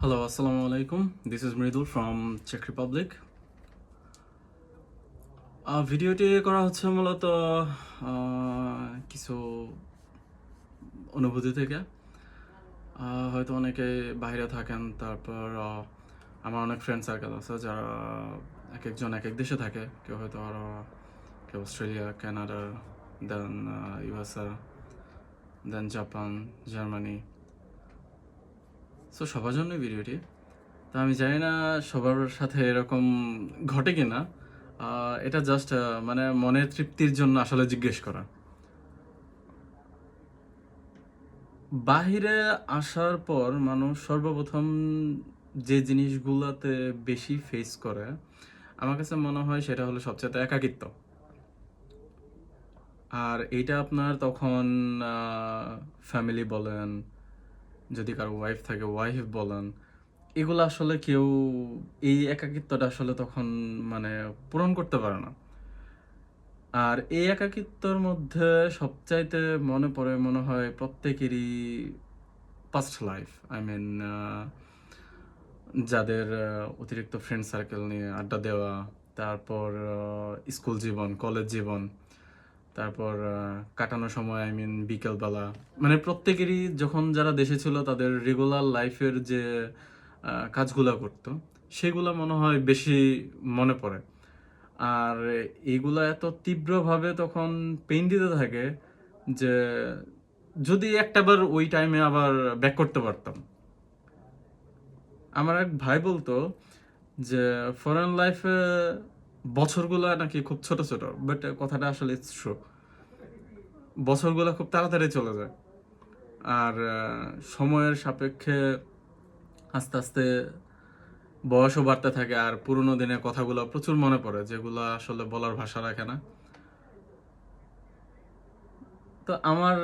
Hello, Assalamu alaikum. This is Mridul from Czech Republic. ভিডিওটি করা হচ্ছে মূলত কিছু অনুভূতি থেকে। হয়তো অনেকে বাইরে থাকেন, তারপর আমার অনেক ফ্রেন্ড সার্কেল আছে যারা এক একজন এক এক দেশে থাকে। কেউ হয়তো আরও কেউ অস্ট্রেলিয়া, কানাডা, দেন ইউএসএ, দেন জাপান, জার্মানি। সো সবার জন্যই ভিডিওটি। তা আমি জানি না সবার সাথে এরকম ঘটে কিনা। এটা জাস্ট মানে মনের তৃপ্তির জন্য আসলে জিজ্ঞেস করা। বাহিরে আসার পর মানুষ সর্বপ্রথম যে জিনিসগুলোতে বেশি ফেস করে, আমার কাছে মনে হয় সেটা হলো সবচেয়ে একাকিত্ব। আর এইটা আপনার তখন ফ্যামিলি বলেন, যদি কারো ওয়াইফ থাকে ওয়াইফ বলেন, এগুলো আসলে কেউ এই একাকিত্বটা আসলে তখন মানে পূরণ করতে পারে না। আর এই একাকিত্বর মধ্যে সবচাইতে মনে পড়ে মনে হয় প্রত্যেকেরই পাস্ট লাইফ। আই মিন যাদের অতিরিক্ত ফ্রেন্ড সার্কেল নিয়ে আড্ডা দেওয়া, তারপর স্কুল জীবন, কলেজ জীবন, তারপর কাটানো সময় আই মিন বিকেলবেলা, মানে প্রত্যেকেরই যখন যারা দেশে ছিল তাদের রেগুলার লাইফের যে কাজগুলো করতো সেগুলো মনে হয় বেশি মনে পড়ে। আর এইগুলা এত তীব্রভাবে তখন পেইন দিতে থাকে যে যদি একটাবার ওই টাইমে আবার ব্যাক করতে পারতাম। আমার এক ভাই বলতো যে ফরেন লাইফে বছরগুলো নাকি খুব ছোট ছোট, বাট কথাটা আসলে ট্রু। বছরগুলো খুব তাড়াতাড়ি চলে যায়। আর সময়ের সাপেক্ষে আস্তে আস্তে বয়সও বাড়তে থাকে, আর পুরোনো দিনের কথাগুলো প্রচুর মনে পড়ে যেগুলো আসলে বলার ভাষা রাখে না। তো আমার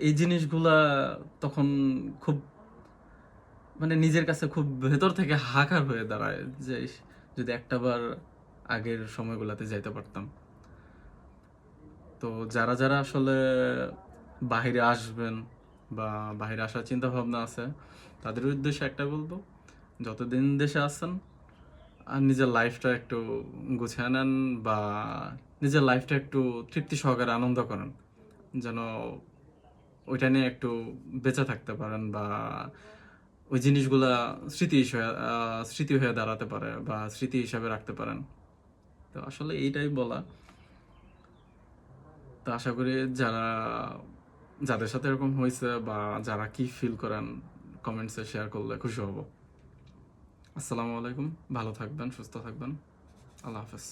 এই জিনিসগুলা তখন খুব মানে নিজের কাছে খুব ভেতর থেকে হাহাকার হয়ে দাঁড়ায় যে ইস, যদি একটাবার আগের সময়গুলোতে যাইতে পারতাম। তো যারা যারা আসলে বাহিরে আসবেন বা বাহিরে আসার চিন্তা ভাবনা আছে, তাদের উদ্দেশ্যে একটা বলবো, যতদিন দেশে আছেন আর নিজের লাইফটা একটু গুছিয়ে নেন, বা নিজের লাইফটা একটু তৃপ্তি সহকারে আনন্দ করেন, যেন ওইটা নিয়ে একটু বেঁচে থাকতে পারেন, বা ওই জিনিসগুলা স্মৃতি হয়ে দাঁড়াতে পারে বা স্মৃতি হিসাবে রাখতে পারেন। তো আসলে এইটাই বলা। তো আশা করি যাদের সাথে এরকম হয়েছে বা যারা কি ফিল করেন কমেন্টসে শেয়ার করলে খুশি হব। আসসালামু আলাইকুম, ভালো থাকবেন, সুস্থ থাকবেন, আল্লাহ হাফেজ।